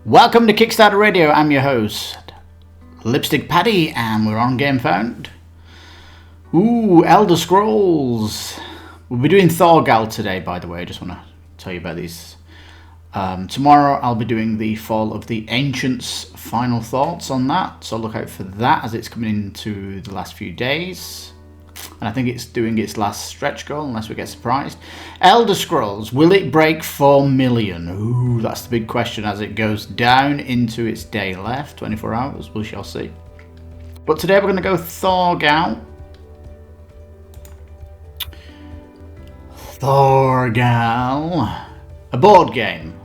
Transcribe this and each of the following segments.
Welcome to Kickstarter Radio. I'm your host, Lipstickpaddy, and we're on Gamefound. Ooh, Elder Scrolls. We'll be doing Thorgal today, by the way. I just want to tell you about these. Tomorrow I'll be doing the Fall of the Ancients final thoughts on that, so look out for that as it's coming into the last few days. And I think it's doing its last stretch goal, unless we get surprised. Elder Scrolls, will it break 4 million? Ooh, that's the big question as it goes down into its day left, 24 hours, we shall see. But today we're going to go Thorgal. Thorgal. A board game.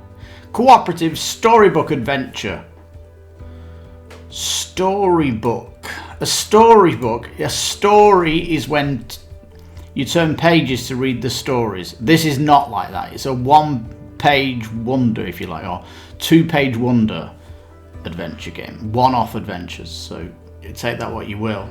Cooperative storybook adventure. Storybook. A storybook. A story is when you turn pages to read the stories. This is not like that. It's a one-page wonder, if you like, or two-page wonder adventure game. One-off adventures. So you take that what you will.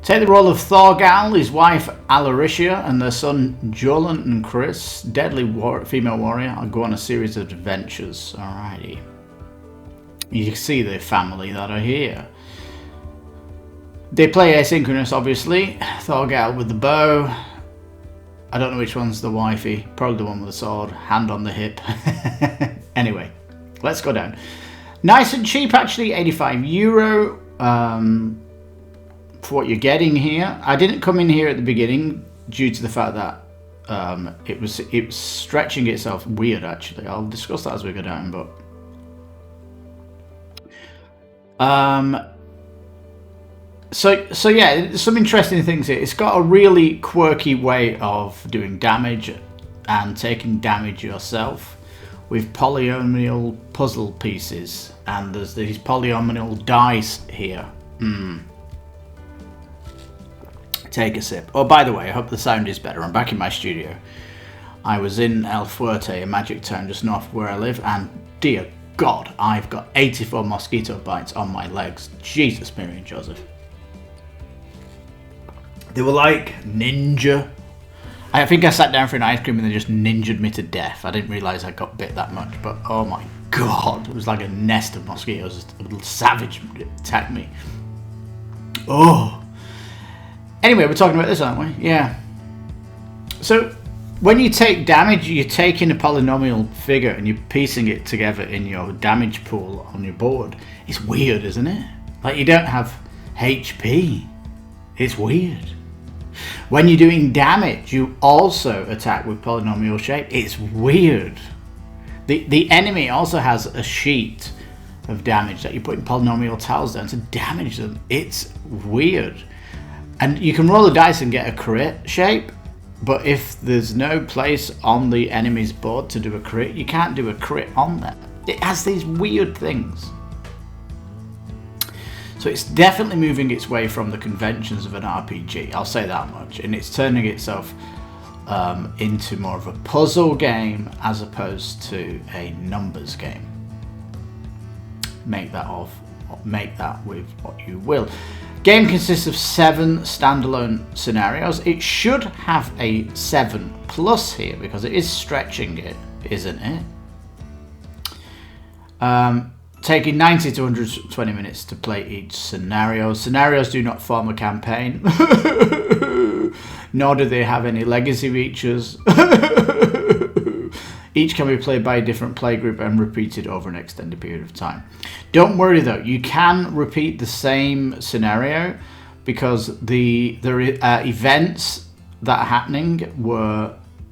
Take the role of Thorgal, his wife Alaricia, and their son Jolan and Chris, deadly female warrior, and go on a series of adventures. Alrighty. You can see the family that are here. They play asynchronous, obviously. Thorgal with the bow. I don't know which one's the wifey. Probably the one with the sword. Hand on the hip. Anyway, let's go down. Nice and cheap, actually. €85 for what you're getting here. I didn't come in here at the beginning due to the fact that it was stretching itself weird, actually. I'll discuss that as we go down, but So yeah, some interesting things here. It's got a really quirky way of doing damage and taking damage yourself with polynomial puzzle pieces, and there's these polynomial dice here. Take a sip. Oh, by the way, I hope the sound is better. I'm back in my studio. I was in El Fuerte, a magic town just north of where I live, and dear God, I've got 84 mosquito bites on my legs. Jesus, Mary and Joseph. They were like ninja. I think I sat down for an ice cream and they just ninjaed me to death. I didn't realise I got bit that much, but oh my God, it was like a nest of mosquitoes. A little savage attacked me. Oh. Anyway, we're talking about this, aren't we? Yeah. So, when you take damage, you're taking a polynomial figure and you're piecing it together in your damage pool on your board. It's weird, isn't it? Like, you don't have HP. It's weird. When you're doing damage, you also attack with polynomial shape. It's weird. The enemy also has a sheet of damage that you put in polynomial tiles down to damage them. It's weird. And you can roll the dice and get a crit shape, but if there's no place on the enemy's board to do a crit, you can't do a crit on them. It has these weird things. So it's definitely moving its way from the conventions of an RPG, I'll say that much, and it's turning itself into more of a puzzle game as opposed to a numbers game. Make that with what you will. Game consists of 7 standalone scenarios. It should have a 7+ here because it is stretching it, isn't it? Taking 90 to 120 minutes to play each scenario. Scenarios do not form a campaign, nor do they have any legacy features. Each can be played by a different playgroup and repeated over an extended period of time. Don't worry though, you can repeat the same scenario because there are events that are happening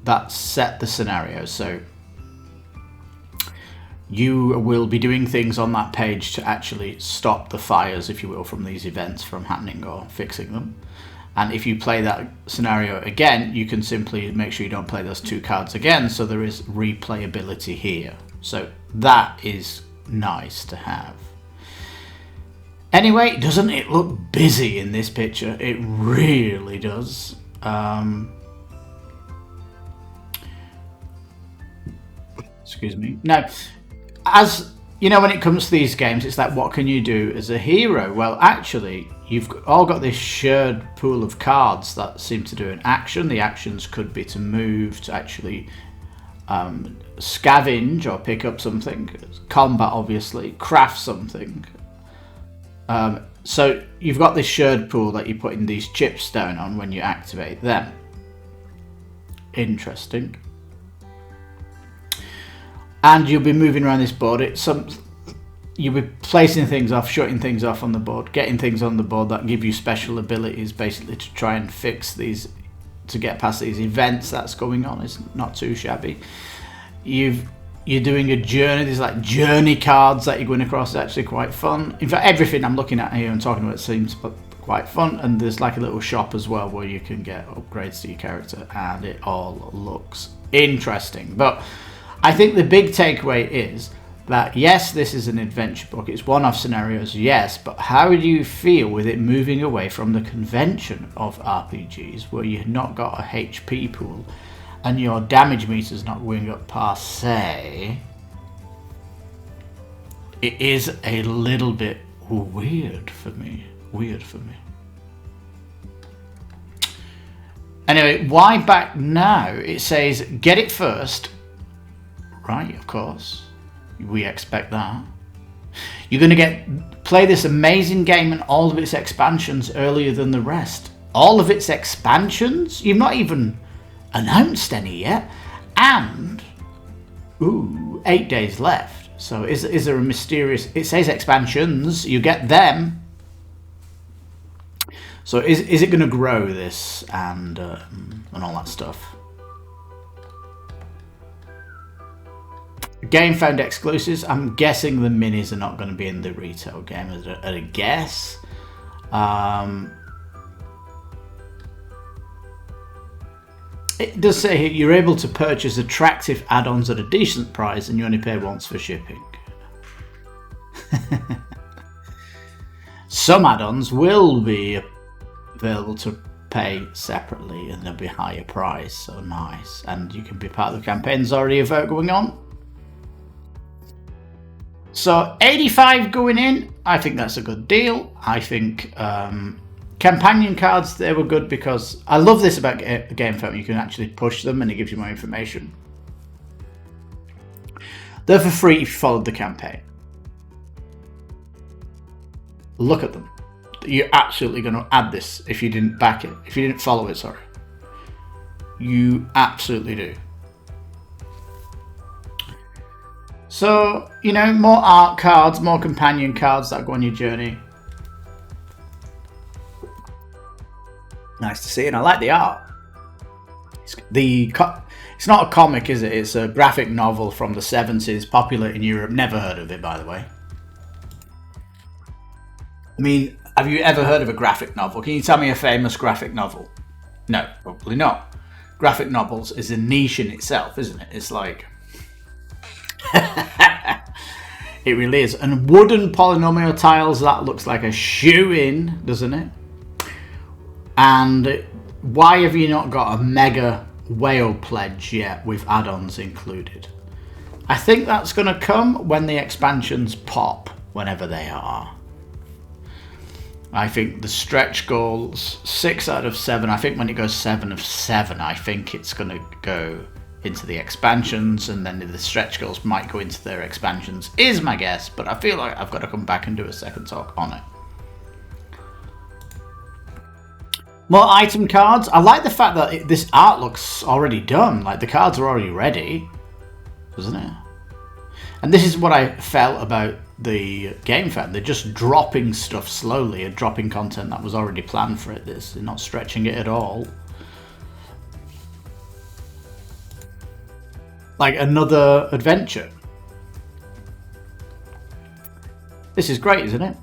that set the scenario. So you will be doing things on that page to actually stop the fires, if you will, from these events from happening or fixing them. And if you play that scenario again, you can simply make sure you don't play those 2 cards again, so there is replayability here. So that is nice to have. Anyway, doesn't it look busy in this picture? It really does. Excuse me. Now, as you know, when it comes to these games, it's like, what can you do as a hero? Well, actually, you've all got this shared pool of cards that seem to do an action. The actions could be to move, to actually scavenge or pick up something, combat obviously, craft something. So you've got this shared pool that you put in these chips down on when you activate them. Interesting. And you'll be moving around this board. You'll be placing things off, shutting things off on the board, getting things on the board that give you special abilities, basically to try and fix these, to get past these events that's going on. It's not too shabby. You're doing a journey. There's like journey cards that you're going across. It's actually quite fun. In fact, everything I'm looking at here and talking about seems quite fun. And there's like a little shop as well where you can get upgrades to your character, and it all looks interesting. But I think the big takeaway is that yes, this is an adventure book. It's one-off scenarios, yes, but how do you feel with it moving away from the convention of RPGs where you've not got a HP pool and your damage meter's not going up per se? It is a little bit weird for me. Anyway, why back now? It says get it first. Right, of course. We expect that. You're going to play this amazing game and all of its expansions earlier than the rest. All of its expansions? You've not even announced any yet. And, 8 days left. So is there a mysterious... It says expansions. You get them. So is it going to grow this and all that stuff? Gamefound exclusives. I'm guessing the minis are not going to be in the retail game at a guess. It does say here you're able to purchase attractive add-ons at a decent price and you only pay once for shipping. Some add-ons will be available to pay separately and they'll be higher price, so nice. And you can be part of the campaign. There's already a vote going on. So 85 going in, I think that's a good deal. I think companion cards, they were good because I love this about Gamefound. You can actually push them and it gives you more information. They're for free if you followed the campaign. Look at them. You're absolutely going to add this if you didn't back it. If you didn't follow it, sorry. You absolutely do. So, you know, more art cards, more companion cards that go on your journey. Nice to see, and I like the art. It's not a comic, is it? It's a graphic novel from the 70s, popular in Europe. Never heard of it, by the way. I mean, have you ever heard of a graphic novel? Can you tell me a famous graphic novel? No, probably not. Graphic novels is a niche in itself, isn't it? It's like... It really is. And wooden polynomial tiles, that looks like a shoe-in, doesn't it? And why have you not got a mega whale pledge yet with add-ons included? I think that's going to come when the expansions pop, whenever they are. I think the stretch goals, 6 out of 7. I think when it goes 7 of 7, I think it's going to go into the expansions, and then the stretch goals might go into their expansions, is my guess, but I feel like I've got to come back and do a second talk on it. More item cards. I like the fact that this art looks already done, like the cards are already ready, doesn't it? And this is what I felt about the Gamefound. They're just dropping stuff slowly and dropping content that was already planned for it. They're not stretching it at all. Like another adventure. This is great, isn't it?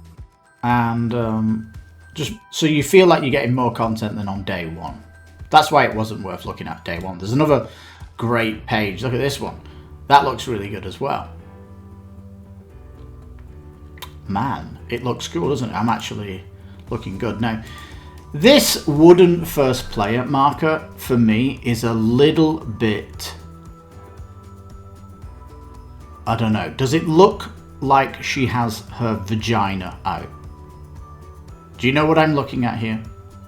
And just so you feel like you're getting more content than on day one. That's why it wasn't worth looking at day one. There's another great page. Look at this one. That looks really good as well. Man, it looks cool, doesn't it? I'm actually looking good. Now, this wooden first player marker for me is a little bit... I don't know. Does it look like she has her vagina out? Do you know what I'm looking at here?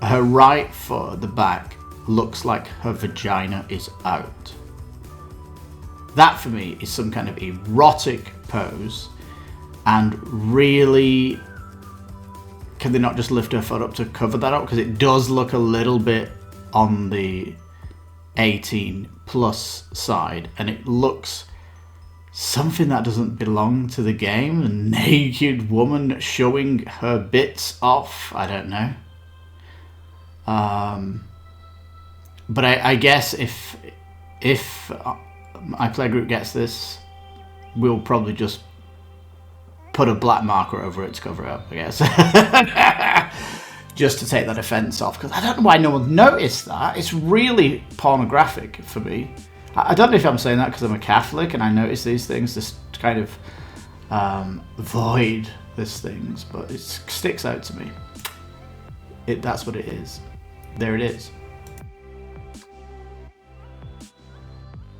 Her right foot at the back looks like her vagina is out. That for me is some kind of erotic pose, and really, can they not just lift her foot up to cover that up? Because it does look a little bit on the 18 plus side, and it looks something that doesn't belong to the game. A naked woman showing her bits off. I don't know. But I guess if my playgroup gets this, we'll probably just put a black marker over it to cover it up, I guess. Just to take that offence off, because I don't know why no one noticed that. It's really pornographic for me. I don't know if I'm saying that because I'm a Catholic and I notice these things, just to kind of avoid these things, but it sticks out to me. That's what it is. There it is.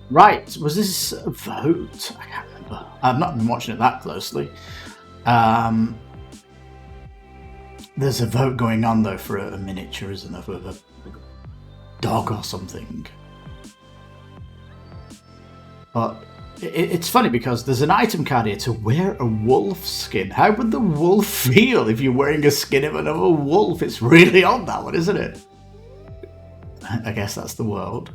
Right, was this a vote? I can't remember. I've not been watching it that closely. There's a vote going on though for a miniature, isn't there? For a dog or something. But it's funny because there's an item card here to wear a wolf skin. How would the wolf feel if you're wearing a skin of another wolf? It's really odd, that one, isn't it? I guess that's the world.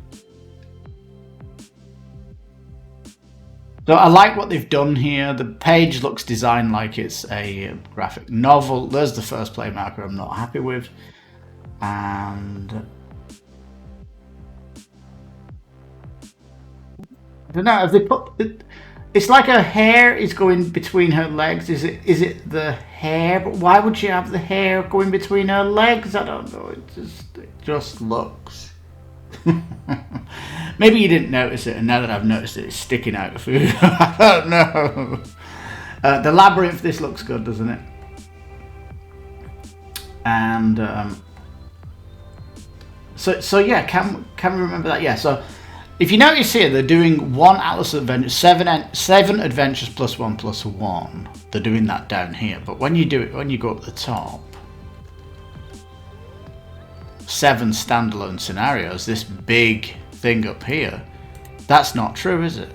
So I like what they've done here. The page looks designed like it's a graphic novel. There's the first play marker I'm not happy with. And I don't know, have they put it, it's like her hair is going between her legs. Is it the hair? But why would she have the hair going between her legs? I don't know. It just looks. Maybe you didn't notice it, and now that I've noticed it, it's sticking out of you. I don't know. The labyrinth, this looks good, doesn't it? And so yeah, can we remember that? Yeah. So if you notice here, they're doing one Atlas Adventure, seven adventures plus 1+1. They're doing that down here, but when you do it, when you go up the top, 7 standalone scenarios, this big thing up here, that's not true, is it?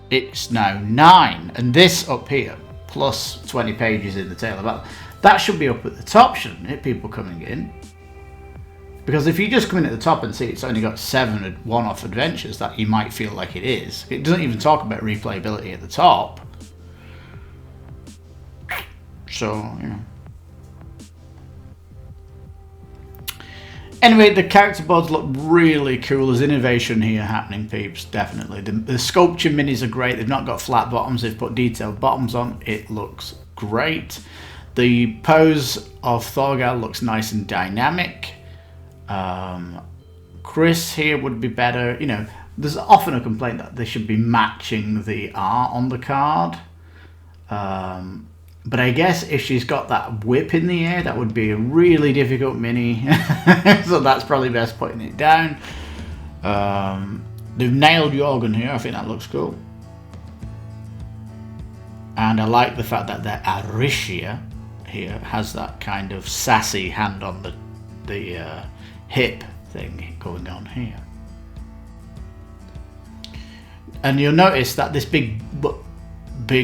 It's now 9, and this up here plus 20 pages in the tail about that should be up at the top, shouldn't it? People coming in, because if you just come in at the top and see it's only got 7 one-off adventures, that you might feel like it is. It doesn't even talk about replayability at the top, so you know. Anyway, the character boards look really cool. There's innovation here happening, peeps, definitely. The sculpture minis are great. They've not got flat bottoms. They've put detailed bottoms on. It looks great. The pose of Thorgal looks nice and dynamic. Chris here would be better. You know, there's often a complaint that they should be matching the art on the card. But I guess if she's got that whip in the air, that would be a really difficult mini. So that's probably best putting it down. They've nailed Jorgen here. I think that looks cool. And I like the fact that the Aricia here has that kind of sassy hand on the hip thing going on here. And you'll notice that this big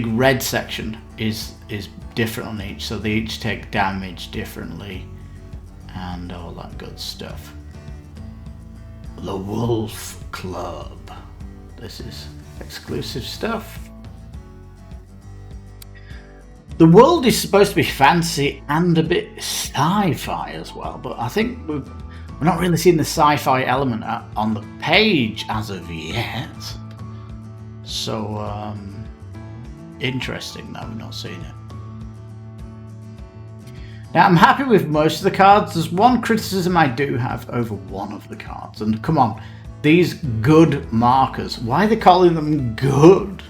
red section is different on each, so they each take damage differently and all that good stuff. The Wolf Club. This is exclusive stuff. The world is supposed to be fancy and a bit sci-fi as well, but I think we're not really seeing the sci-fi element on the page as of yet. So interesting that we're not seeing it. Now, I'm happy with most of the cards. There's one criticism I do have over one of the cards. And come on, these good markers, why are they calling them good?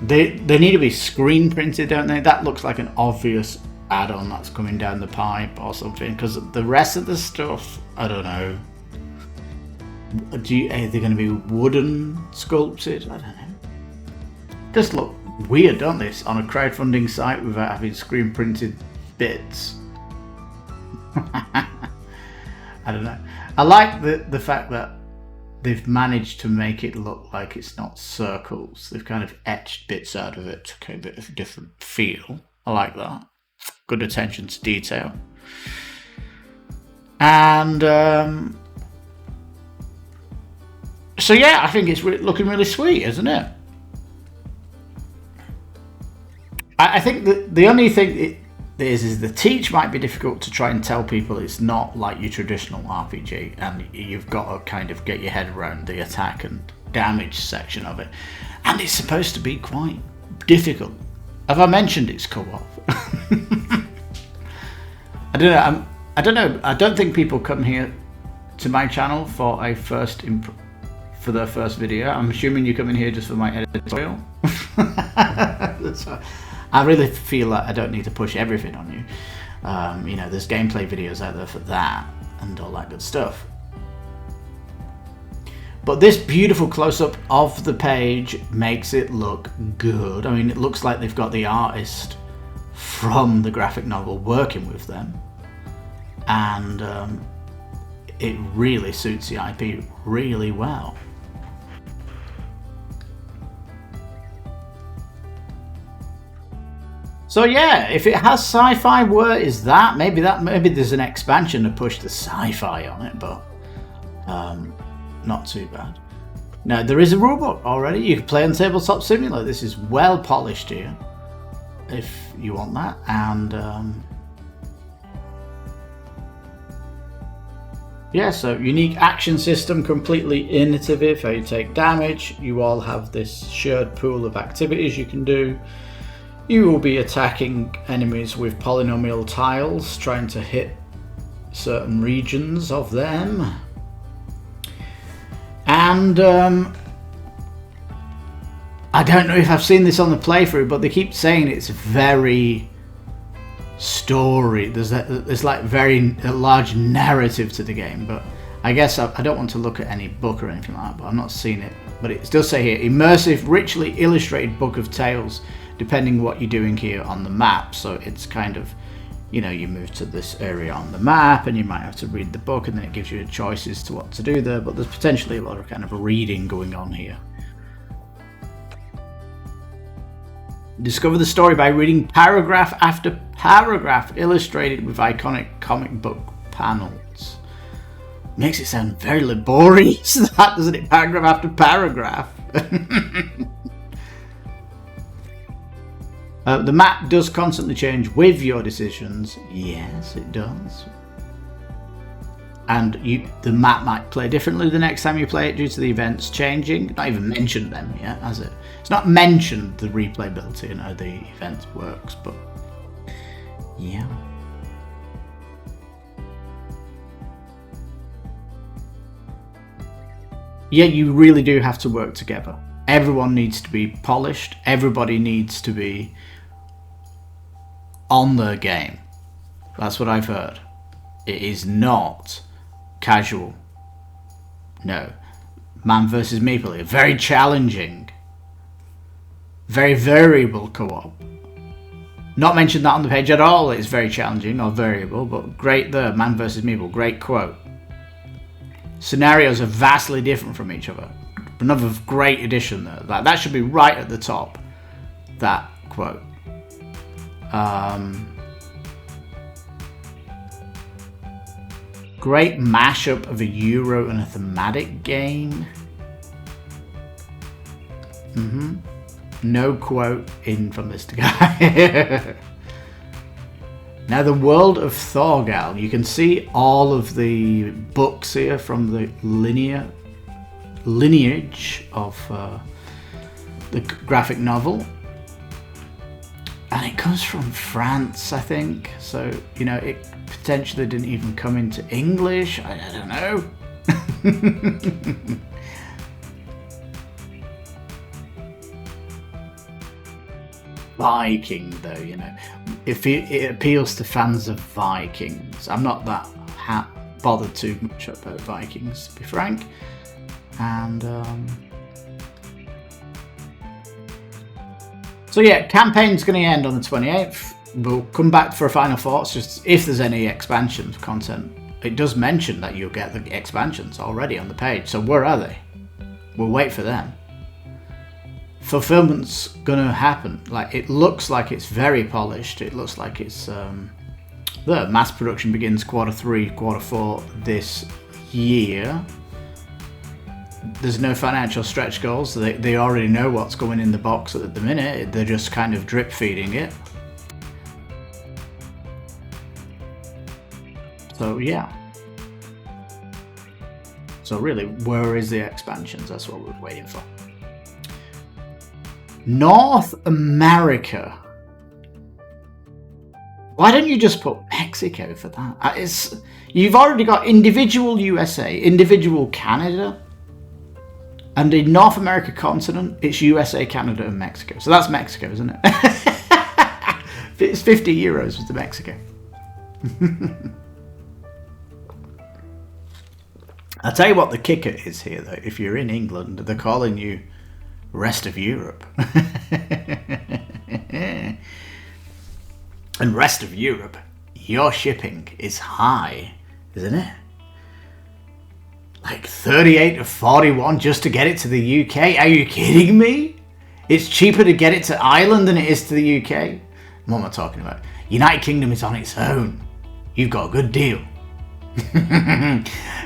They need to be screen printed, don't they? That looks like an obvious add-on that's coming down the pipe or something. Because the rest of the stuff, I don't know. Are they going to be wooden sculpted? I don't know. Just look weird, don't they, on a crowdfunding site without having screen printed bits. I don't know. I like the fact that they've managed to make it look like it's not circles. They've kind of etched bits out of it to get a bit of a different feel. I like that. Good attention to detail. And so yeah, I think it's looking really sweet, isn't it? I think that the only thing is the teach might be difficult to try and tell people it's not like your traditional RPG, and you've got to kind of get your head around the attack and damage section of it, and it's supposed to be quite difficult. Have I mentioned it's co-op? I don't know. I don't think people come here to my channel for a for their first video. I'm assuming you come in here just for my editorial. I really feel like I don't need to push everything on you. You know, there's gameplay videos out there for that and all that good stuff. But this beautiful close-up of the page makes it look good. I mean, it looks like they've got the artist from the graphic novel working with them. And it really suits the IP really well. So yeah, if it has sci-fi, where is that? Maybe there's an expansion to push the sci-fi on it, but not too bad. Now there is a rulebook already. You can play on Tabletop Simulator. This is well polished here, if you want that. And yeah, so unique action system, completely innovative. How you take damage. You all have this shared pool of activities you can do. You will be attacking enemies with polynomial tiles, trying to hit certain regions of them. And I don't know if I've seen this on the playthrough, but they keep saying it's very story. There's like very large narrative to the game, but I guess I don't want to look at any book or anything like that, but I'm not seeing it. But it does say here, immersive, richly illustrated book of tales, depending what you're doing here on the map. So it's kind of, you know, you move to this area on the map and you might have to read the book, and then it gives you choices to what to do there, but there's potentially a lot of kind of reading going on here. Discover the story by reading paragraph after paragraph illustrated with iconic comic book panels. Makes it sound very laborious, that, doesn't it? Paragraph after paragraph. The map does constantly change with your decisions. Yes, it does. And the map might play differently the next time you play it due to the events changing. Not even mentioned them yet, has it? It's not mentioned the replayability and how the event works, but yeah. Yeah, you really do have to work together. Everyone needs to be polished. Everybody needs to be on their game. That's what I've heard. It is not casual. No. Man versus Meeple. Very challenging. Very variable co-op. Not mentioned that on the page at all. It's very challenging or variable, but great there. Man versus Meeple. Great quote. Scenarios are vastly different from each other. Another great addition there. That should be right at the top. That quote. Great mashup of a Euro and a thematic game. No quote in from this guy. Now, the world of Thorgal. You can see all of the books here from the lineage of the graphic novel. And it comes from France, I think. So, you know, it potentially didn't even come into English. I don't know. Viking, though, you know. It appeals to fans of Vikings. I'm not that bothered too much about Vikings, to be frank. And so yeah, campaign's going to end on the 28th. We'll come back for a final thoughts, just if there's any expansion content it does mention that you'll get the expansions already on the page. So where are they? We'll wait for them. Fulfillment's gonna happen. Like, it looks like it's very polished. It looks like it's the mass production begins Q3, Q4 this year. There's no financial stretch goals. They already know what's going in the box at the minute. They're just kind of drip feeding it. So yeah. So really, where is the expansions? That's what we're waiting for. North America. Why don't you just put Mexico for that? You've already got individual USA, individual Canada, and the North America continent, it's USA, Canada, and Mexico. So that's Mexico, isn't it? It's 50 euros to Mexico. I'll tell you what the kicker is here, though. If you're in England, they're calling you rest of Europe. And rest of Europe, your shipping is high, isn't it? Like 38 to 41 just to get it to the UK? Are you kidding me? It's cheaper to get it to Ireland than it is to the UK. What am I talking about? United Kingdom is on its own. You've got a good deal.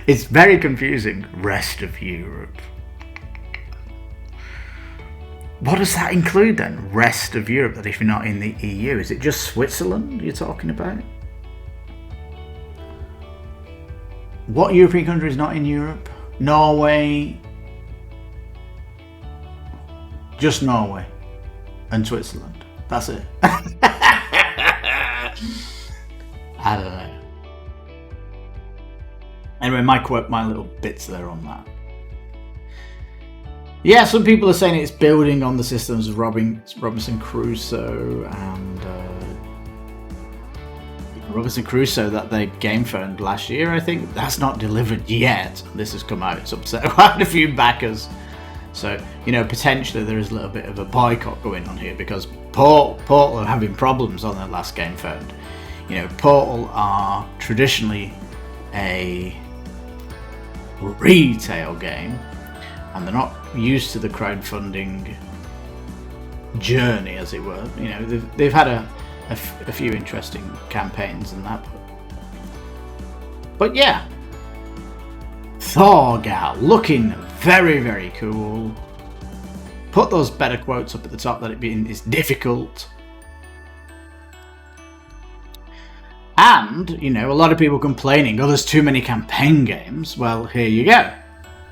It's very confusing. Rest of Europe. What does that include then? Rest of Europe, that if you're not in the EU, is it just Switzerland you're talking about? What European country is not in Europe? Norway. Just Norway and Switzerland. That's it. I don't know. Anyway, my little bits there on that. Yeah, some people are saying it's building on the systems of Robinson Crusoe and Robinson Crusoe that they Gamefound last year, I think. That's not delivered yet. This has come out. It's upset quite a few backers. So, potentially there is a little bit of a boycott going on here because Portal are having problems on their last Gamefound. Portal are traditionally a retail game, and they're not used to the crowdfunding journey, as it were. They've had a few interesting campaigns and that. But yeah, Thorgal looking very, very cool. Put those better quotes up at the top that it's difficult. And, a lot of people complaining, there's too many campaign games. Well, here you go.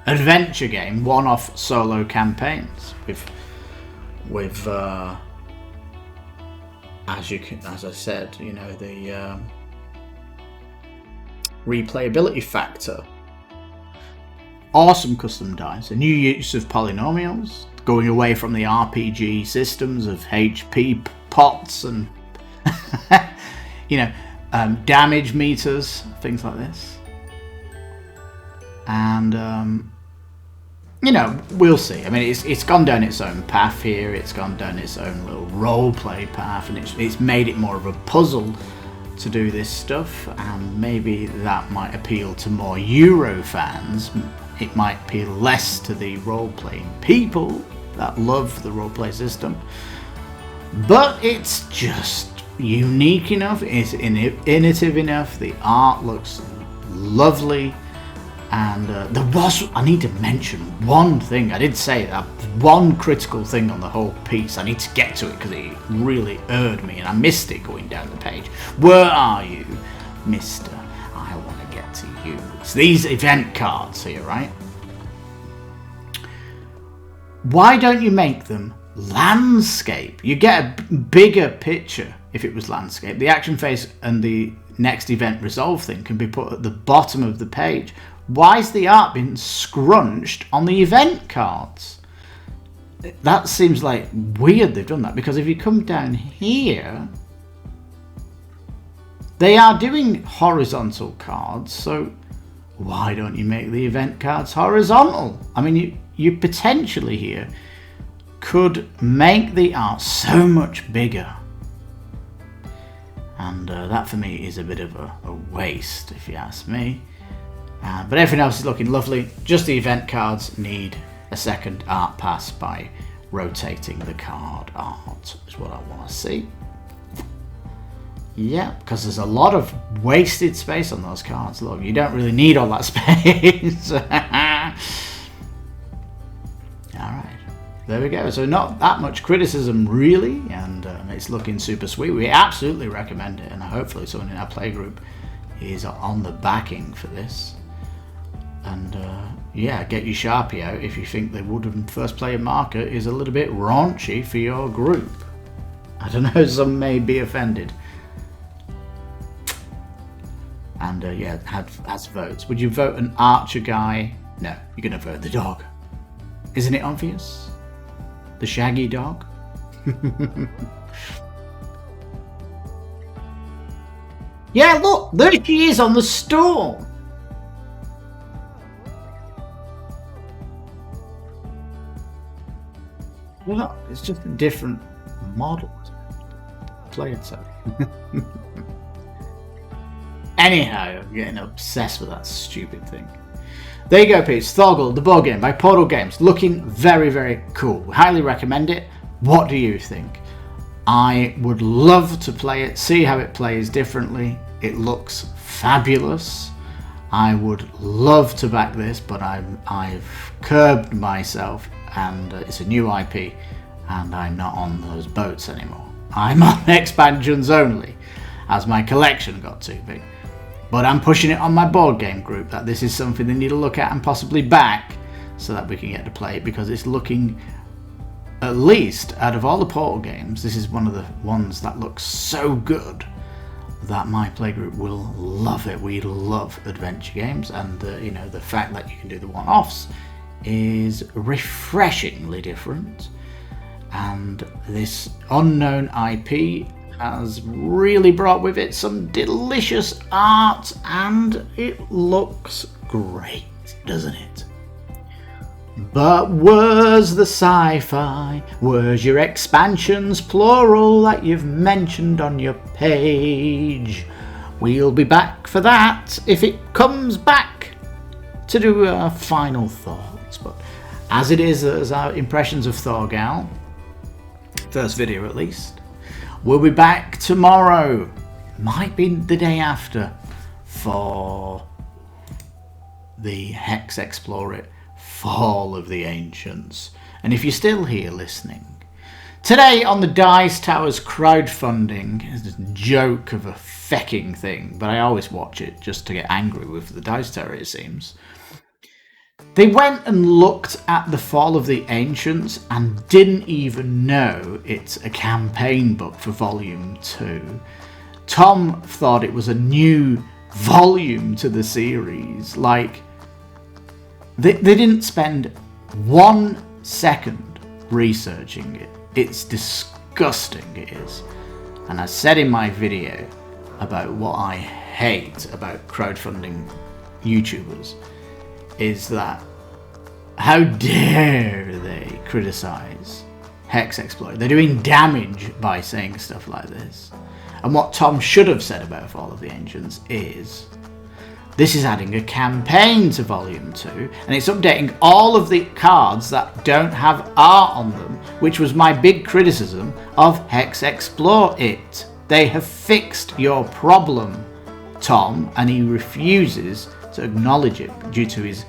Adventure game, one-off solo campaigns with as I said, the replayability factor. Awesome custom dice, a new use of polynomials, going away from the RPG systems of HP pots and damage meters, things like this. And we'll see. I mean, it's gone down its own path here. It's gone down its own little roleplay path, and it's made it more of a puzzle to do this stuff. And maybe that might appeal to more Euro fans. It might appeal less to the role-playing people that love the roleplay system. But it's just unique enough. It's innovative enough. The art looks lovely. And I need to mention one thing. I did say that one critical thing on the whole piece. I need to get to it because it really irked me and I missed it going down the page. Where are you, mister? I want to get to you. It's these event cards here, right? Why don't you make them landscape? You get a bigger picture if it was landscape. The action phase and the next event resolve thing can be put at the bottom of the page. Why is the art being scrunched on the event cards? That seems like weird they've done that, because if you come down here, they are doing horizontal cards, so why don't you make the event cards horizontal? I mean, you potentially here could make the art so much bigger and that for me is a bit of a waste, if you ask me. But everything else is looking lovely. Just the event cards need a second art pass by rotating the card art, is what I want to see. Yeah, because there's a lot of wasted space on those cards. Look, you don't really need all that space. Alright, there we go. So not that much criticism really, and it's looking super sweet. We absolutely recommend it, and hopefully someone in our playgroup is on the backing for this. And yeah, get your Sharpie out if you think the wooden first player marker is a little bit raunchy for your group. I don't know, some may be offended. And yeah, has votes. Would you vote an archer guy? No, you're going to vote the dog. Isn't it obvious? The shaggy dog? Yeah, look, there she is on the storm. Well, it's just a different model. Play it so. Anyhow, I'm getting obsessed with that stupid thing. There you go, Pete. Thorgal, the board game by Portal Games. Looking very, very cool. Highly recommend it. What do you think? I would love to play it, see how it plays differently. It looks fabulous. I would love to back this, but I've curbed myself, and it's a new IP, and I'm not on those boats anymore. I'm on expansions only, as my collection got too big. But I'm pushing it on my board game group that this is something they need to look at and possibly back so that we can get to play it, because it's looking, at least out of all the Portal games, this is one of the ones that looks so good that my playgroup will love it. We love adventure games, and you know, the fact that you can do the one-offs is refreshingly different, and this unknown IP has really brought with it some delicious art, and it looks great, doesn't it? But where's the sci-fi? Where's your expansions, plural, that you've mentioned on your page? We'll be back for that if it comes back, to do our final thoughts. But as it is, as our impressions of Thorgal, first video at least, we'll be back tomorrow, might be the day after, for the Hex Explore It Fall of the Ancients. And if you're still here listening, today on the Dice Towers crowdfunding, is a joke of a fecking thing, but I always watch it just to get angry with the Dice Tower, it seems. They went and looked at the Fall of the Ancients and didn't even know it's a campaign book for Volume 2. Tom thought it was a new volume to the series. Like, they didn't spend 1 second researching it. It's disgusting, it is. And I said in my video about what I hate about crowdfunding YouTubers is that how dare they criticize Hex Explorer? They're doing damage by saying stuff like this. And what Tom should have said about Fall of the Ancients is, this is adding a campaign to Volume 2, and it's updating all of the cards that don't have art on them, which was my big criticism of Hex Explore It. They have fixed your problem, Tom, and he refuses to acknowledge it due to his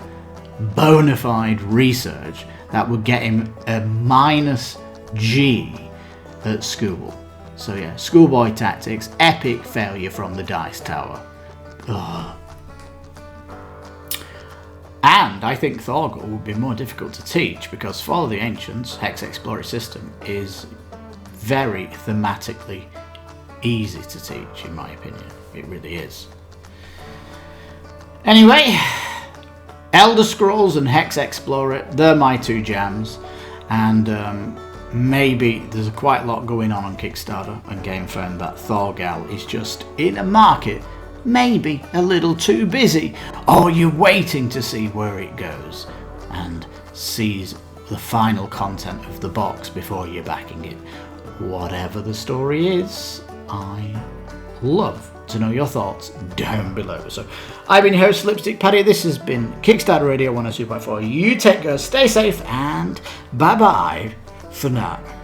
bona fide research that would get him a -G at school. So yeah, schoolboy tactics, epic failure from the Dice Tower. Ugh. And I think Thorgal would be more difficult to teach, because Fall of the Ancients, Hex Explorer system, is very thematically easy to teach, in my opinion. It really is. Anyway, Elder Scrolls and Hex Explorer, they're my two jams, and maybe there's quite a lot going on Kickstarter and Gamefound that Thorgal is just in a market maybe a little too busy, or you're waiting to see where it goes and sees the final content of the box before you're backing it. Whatever the story is, I love to know your thoughts down below. So I've been your host, Lipstickpaddy. This has been Kickstarter Radio 102.4. You take care, stay safe, and bye-bye for now.